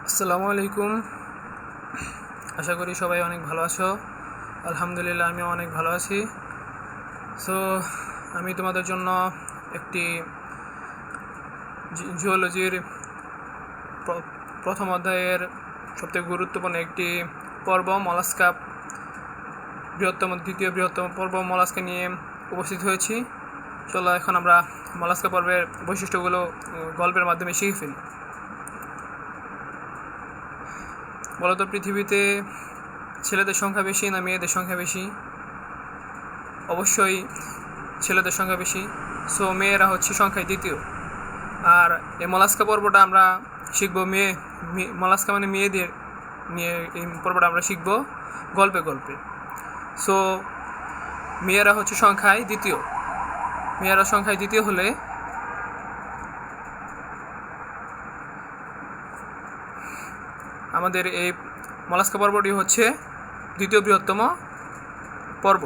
আসসালামু আলাইকুম। আশা করি সবাই অনেক ভালো আছো। আলহামদুলিল্লাহ আমিও অনেক ভালো আছি। সো আমি তোমাদের জন্য একটি জিওলজির প্রথম অধ্যায়ের সবথেকে গুরুত্বপূর্ণ একটি পর্ব মলাস্কা, দ্বিতীয় বৃহত্তম পর্ব মলাস্কা নিয়ে উপস্থিত হয়েছি। চলো এখন আমরা মলাস্কা পর্বের বৈশিষ্ট্যগুলো গল্পের মাধ্যমে শিখে ফেলি। বলতো পৃথিবীতে ছেলেদের সংখ্যা বেশি না মেয়েদের সংখ্যা বেশি? অবশ্যই ছেলেদের সংখ্যা বেশি। সো মেয়েরা হচ্ছে সংখ্যায় দ্বিতীয়। আর এই মলাস্কা পর্বটা আমরা শিখব মলাস্কা মানে মেয়েদের নিয়ে। এই পর্বটা আমরা শিখব গল্পে গল্পে। সো মেয়েরা হচ্ছে সংখ্যায় দ্বিতীয়। মেয়েরা সংখ্যায় দ্বিতীয় হলে আমাদের এই মলাস্কা পর্বটি হচ্ছে দ্বিতীয় বৃহত্তম পর্ব।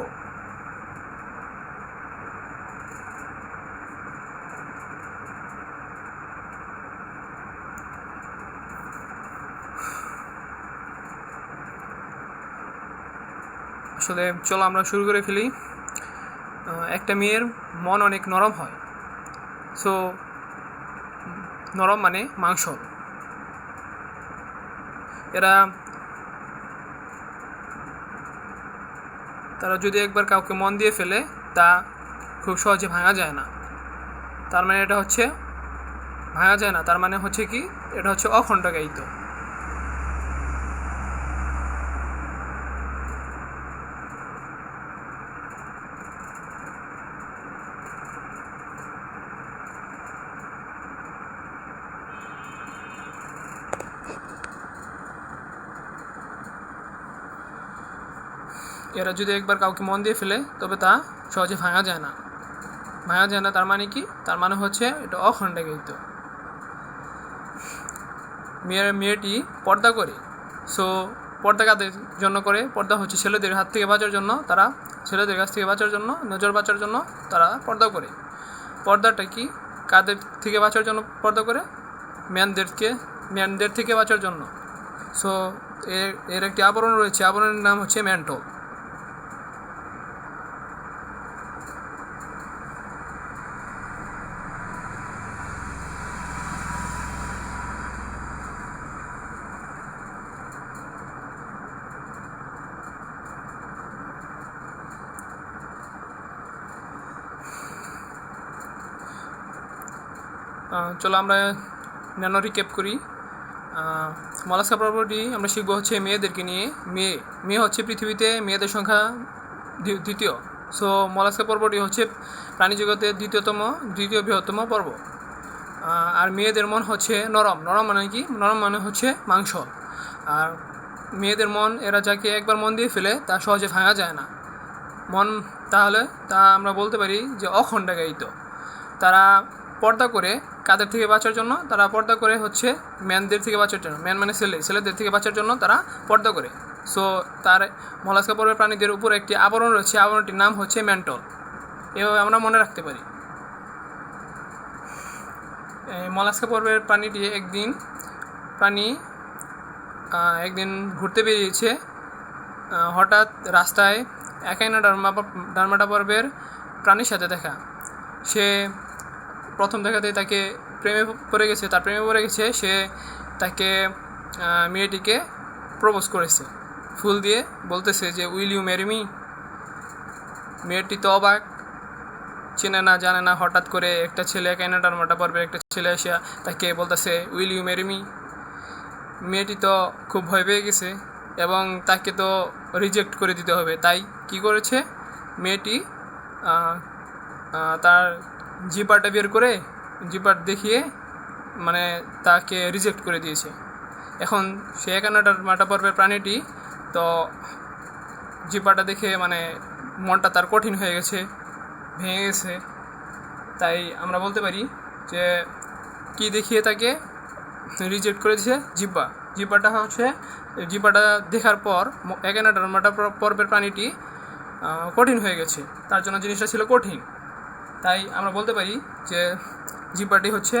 আসলে চলো আমরা শুরু করে ফেলি। একটা মেয়ের মন অনেক নরম হয়। সো নরম মানে মাংস। তারা যদি একবার কাউকে মন দিয়ে ফেলে তা খুব সহজে ভাঙা যায় না। তার মানে এটা হচ্ছে ভাঙা যায় না, তার মানে হচ্ছে কি এটা হচ্ছে অখণ্ডকায়িত। এরা যদি একবার কাউকে মন দিয়ে ফেলে তবে তা সহজে ভাঙা যায় না। তার মানে কি? তার মানে হচ্ছে এটা অখণ্ডায়িত। মেয়েটি পর্দা করে। সো পর্দা কাদের জন্য করে? পর্দা হচ্ছে ছেলেদের হাত থেকে বাঁচার জন্য। তারা ছেলেদের কাছ থেকে বাঁচার জন্য, নজর বাঁচার জন্য তারা পর্দা করে। পর্দাটা কি কাদের থেকে বাঁচার জন্য পর্দা করে? ম্যানদের থেকে বাঁচার জন্য। সো এর একটি আবরণ রয়েছে, আবরণের নাম হচ্ছে ম্যান্টল। চলো আমরা ন্যানো রিক্যাপ করি। মলাস্কা পর্বটি আমরা শিখবো হচ্ছে মেয়েদেরকে নিয়ে। মেয়ে হচ্ছে পৃথিবীতে মেয়েদের সংখ্যা দ্বিতীয়। সো মলাস্কা পর্বটি হচ্ছে প্রাণীজগতের দ্বিতীয় বৃহত্তম পর্ব। আর মেয়েদের মন হচ্ছে নরম। নরম মানে কি? নরম মানে হচ্ছে মাংস। আর মেয়েদের মন, এরা যাকে একবার মন দিয়ে ফেলে তা সহজে ভাঙা যায় না। তাহলে তা আমরা বলতে পারি যে অখণ্ডায়িত। তারা পর্দা করে কাদের থেকে বাঁচার জন্য? তারা পর্দা করে হচ্ছে ম্যানদের থেকে বাঁচার জন্য। ম্যান মানে ছেলেদের থেকে বাঁচার জন্য তারা পর্দা করে। সো তার মলাস্কা পর্বের প্রাণীদের উপর একটি আবরণ রয়েছে, আবরণটির নাম হচ্ছে ম্যান্টল। এভাবে আমরা মনে রাখতে পারি। মলাস্কা পর্বের প্রাণীটি একদিন ঘুরতে বেরিয়েছে। হঠাৎ রাস্তায় একাইনা ডার্মাটা পর্বের প্রাণীর সাথে দেখা। সে প্রথম দেখাতেই তাকে প্রেমে পড়ে গেছে। সে তাকে মেয়েটিকে প্রপোজ করেছে ফুল দিয়ে, বলতেছে যে উইল ইউ ম্যারি মি। মেয়েটি তো অবাক, চেনে না জানে না, হঠাৎ করে একটা ছেলে, একাইনা ডার্মাটা পর্বের একটা ছেলে এসে তাকে বলতেছে উইল ইউ ম্যারি মি। মেয়েটি তো খুব ভয় পেয়ে গেছে এবং তাকে তো রিজেক্ট করে দিতে হবে। তাই কি করেছে? মেয়েটি তার জিপারটা বের করে জিপার দেখিয়ে মানে তাকে রিজেক্ট করে দিয়েছে। এখন সে একান্নটা পর্বের প্রাণীটি তো জিপারটা দেখে মানে মনটা তার কঠিন হয়ে গেছে, ভেঙে গেছে। তাই আমরা বলতে পারি যে কি দেখিয়ে তাকে রিজেক্ট করে দিয়েছে? জিপাটা দেখার পর একান্নটা পর্বের প্রাণীটি কঠিন হয়ে গেছে, তার জন্য জিনিসটা ছিল কঠিন। তাই আমরা বলতে পারি যে জিপাটি হচ্ছে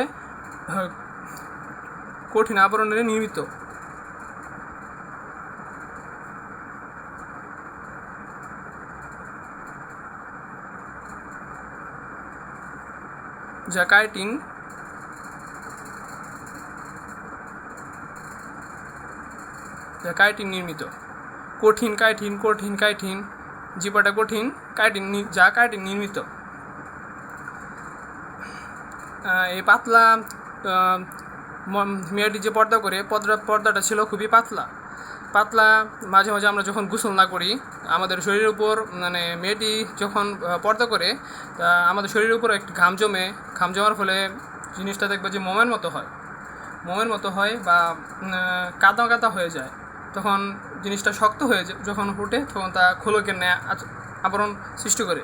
কঠিন আবরণের নির্মিত। যা কাইটিন নির্মিত। কঠিন কাইটিন জিহ্বাটা কঠিন যা কাইটিন নির্মিত। এই পাতলা মেয়েটি যে পর্দা করে পর্দাটা ছিল খুবই পাতলা। মাঝে মাঝে আমরা যখন গোসল না করি আমাদের শরীরের উপর মানে মেয়েটি যখন পর্দা করে আমাদের শরীরের উপর একটি ঘাম জমার ফলে জিনিসটা দেখবে যে মোমের মতো হয় বা কাদা হয়ে যায়। তখন জিনিসটা শক্ত হয়ে যায়, যখন ফুটে তখন তা খোলকের ন্যায় আবরণ সৃষ্টি করে।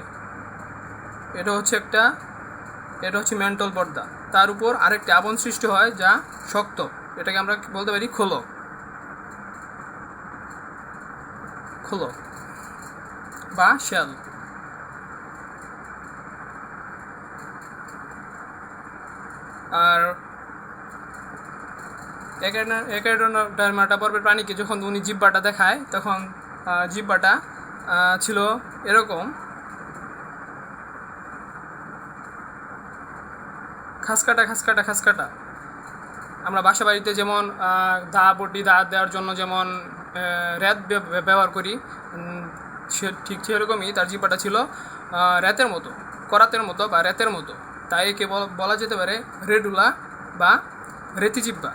এটা হচ্ছে মেন্টাল পর্দা। তার উপর আরেকটি আবরণ সৃষ্টি হয় যা শক্ত, এটাকে আমরা বলতে পারি খোলক বা শেল। আর একাইডোডার্মাটা পর্বের প্রাণীকে যখন উনি জিহ্বাটা দেখায় তখন জিহ্বাটা ছিল এরকম খাসকাটা। আমরা বাসা বাড়িতে যেমন দাঁত দেওয়ার জন্য যেমন রেত ব্যবহার করি, ঠিক সেরকমই তার জিহ্বাটা ছিল করাতের মতো বা রেতের মতো। তাই একে বলা যেতে পারে রেডুলা বা রেতি জিহ্বা।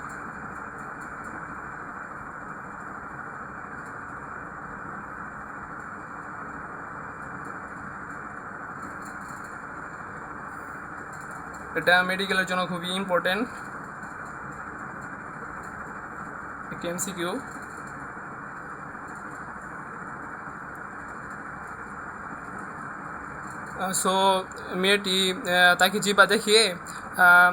এটা মেডিকেলের জন্য খুবই ইম্পর্টেন্ট একটি এমসিকিউ। সো মেয়েটি তাকে জিহ্বা দেখিয়ে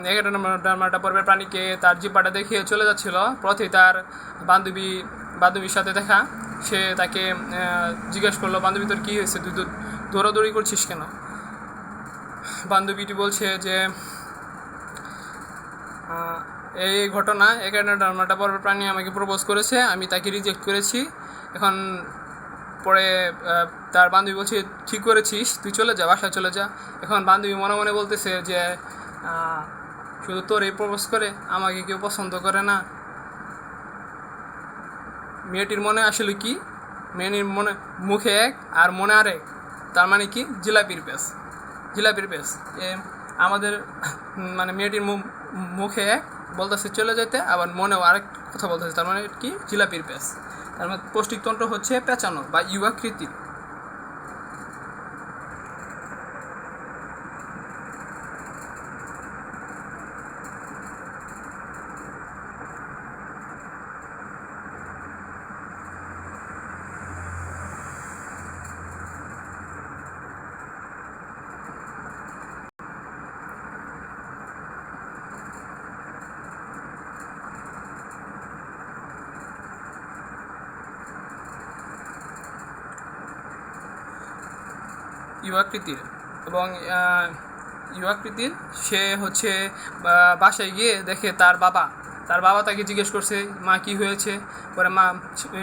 একাইডোডার্মাটা পর্বের প্রাণীকে তার জিহ্বাটা দেখিয়ে চলে যাচ্ছিল। পথে তার বান্ধবীর সাথে দেখা। সে তাকে জিজ্ঞেস করলো, বান্ধবী তোর কী হয়েছে, তুই দৌড়াদৌড়ি করছিস কেন? বান্ধবীটি বলছে যে এই ঘটনা, একাইডোডার্মাটা পর্বের প্রাণী আমাকে প্রপোজ করেছে, আমি তাকে রিজেক্ট করেছি। এখন পরে তার বান্ধবী বলছে ঠিক করেছিস, তুই চলে যা, বাসায় চলে যা। এখন বান্ধবী মনে মনে বলতেছে যে শুধু তোর এই প্রপোজ করে, আমাকে কেউ পছন্দ করে না। মেয়েটির মনে আসলে কি, মেয়েটির মনে মুখে এক আর মনে আরেক, তার মানে কি জিলাপির পেস। আমাদের মানে মেয়েটির মুখে এক বলতেছে চলে যেতে, আবার মনেও আরেক কথা বলতেছে, তার মানে কি জিলাপির পেস। তার মানে পৌষ্টিকতন্ত্র হচ্ছে পেঁচানো বা ইউআকৃতি। ইউআকৃতির এবং ইউআকৃতির সে হচ্ছে বাসায় গিয়ে দেখে তার বাবা তাকে জিজ্ঞেস করছে মা কি হয়েছে। পরে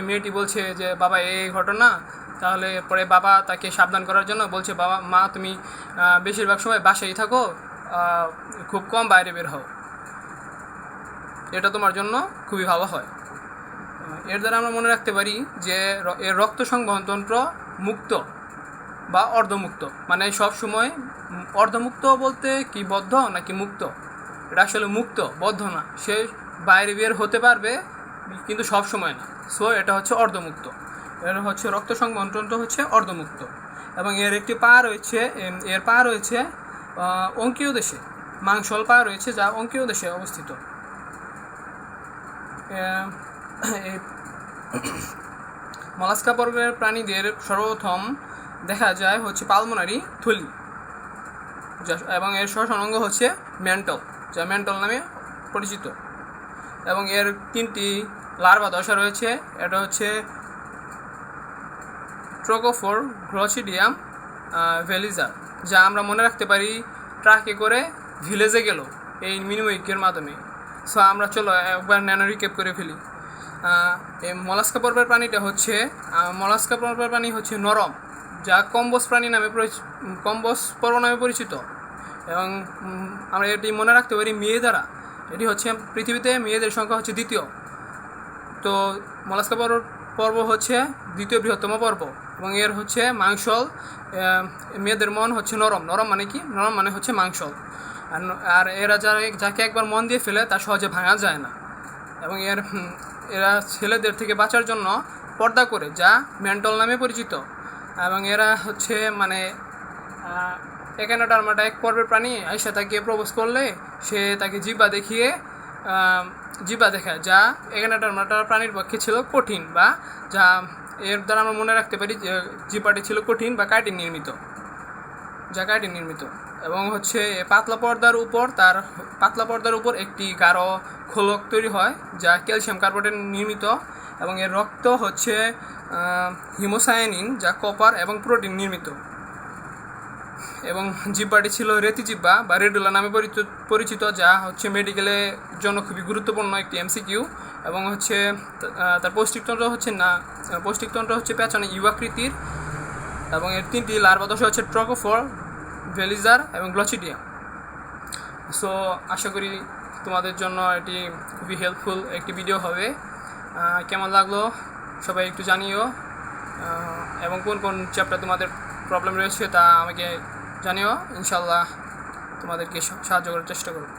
মেয়েটি বলছে যে বাবা এই ঘটনা। তাহলে পরে বাবা তাকে সাবধান করার জন্য বলছে মা তুমি বেশিরভাগ সময় বাসায় থাকো, খুব কম বাইরে বের হও, এটা তোমার জন্য খুবই ভালো হয়। এর দ্বারা আমরা মনে রাখতে পারি যে এর রক্ত সংবহনতন্ত্র মুক্ত বা অর্ধমুক্ত। মানে সব সময় অর্ধমুক্ত বলতে কি বদ্ধ নাকি মুক্ত? এটা আসলে মুক্ত, বদ্ধ না। সে বাইরে বের হতে পারবে কিন্তু সব সময় না। সো এটা হচ্ছে অর্ধমুক্ত। এর হচ্ছে রক্ত সংবহনতন্ত্র হচ্ছে অর্ধমুক্ত। এবং এর একটি পা রয়েছে অঙ্কীয় দেশে, মাংসল পা রয়েছে যা অঙ্কীয় দেশে অবস্থিত। মলাস্কা পর্বের প্রাণীদের সর্বপ্রথম দেখা যায় হচ্ছে পালমোনারি থলি, এবং এর শ্বসন অঙ্গ হচ্ছে মেন্টল, যা মেন্টল নামে পরিচিত। এবং এর 3টি লার্ভা দশা রয়েছে। এটা হচ্ছে ট্রোকোফোর, গ্লসিডিয়াম, ভেলিজার, যা আমরা মনে রাখতে পারি ট্রাকে করে ভিলেজে গেল এই মিনিউইকের মাধ্যমে। সো আমরা চলো একবার ন্যানো রিক্যাপ করে ফেলি। এই মলাস্কা পর্বের প্রাণীটা হচ্ছে নরম, যা কম্বোজ পর্ব নামে পরিচিত। এবং আমরা এটি মনে রাখতে পারি মেয়ে দ্বারা। এটি হচ্ছে পৃথিবীতে মেয়েদের সংখ্যা হচ্ছে দ্বিতীয়। তো মলাস্কা পর্ব হচ্ছে দ্বিতীয় বৃহত্তম পর্ব এবং এর হচ্ছে মাংসল। মেয়েদের মন হচ্ছে নরম। নরম মানে কি? নরম মানে হচ্ছে মাংসল। আর এরা যাকে একবার মন দিয়ে ফেলে তা সহজে ভাঙা যায় না। এবং এরা ছেলেদের থেকে বাঁচার জন্য পর্দা করে, যা মেন্টল নামে পরিচিত। এবং এরা হচ্ছে মানে একানাডার্মাটা এক পর্বের প্রাণী। আয়সা তাকে প্রপোজ করলে সে তাকে জিহ্বা দেখায়, যা একানাডার্মাটা প্রাণীর পক্ষে ছিল কঠিন, বা যা এর দ্বারা আমরা মনে রাখতে পারি যে জিহ্বাটি ছিল কঠিন বা কাইটিন নির্মিত। এবং হচ্ছে পাতলা পর্দার উপর একটি গাঢ় খোলক তৈরি হয়, যা ক্যালসিয়াম কার্বনেট নির্মিত। এবং এর রক্ত হচ্ছে হিমোসায়ানিন, যা কপার এবং প্রোটিন নির্মিত। এবং জিহ্বাটি ছিল রেতি জিহ্বা বা রেডুলা নামে পরিচিত, যা হচ্ছে মেডিকেলের জন্য খুবই গুরুত্বপূর্ণ একটি এমসিকিউ। এবং হচ্ছে তার পৌষ্টিকতন্ত্র হচ্ছে পেছনে ইউ আকৃতির। এবং এর 3টি লার্ভাদশা হচ্ছে ট্রকোফোর, ভেলিজার এবং গ্লচিডিয়াম। সো আশা করি তোমাদের জন্য এটি খুবই হেল্পফুল একটি ভিডিও হবে। কেমন লাগলো সবাই একটু জানিও, এবং কোন কোন চ্যাপ্টার তোমাদের প্রবলেম রয়েছে তা আমাকে জানিও। ইনশাল্লাহ তোমাদেরকে সাহায্য করার চেষ্টা করব।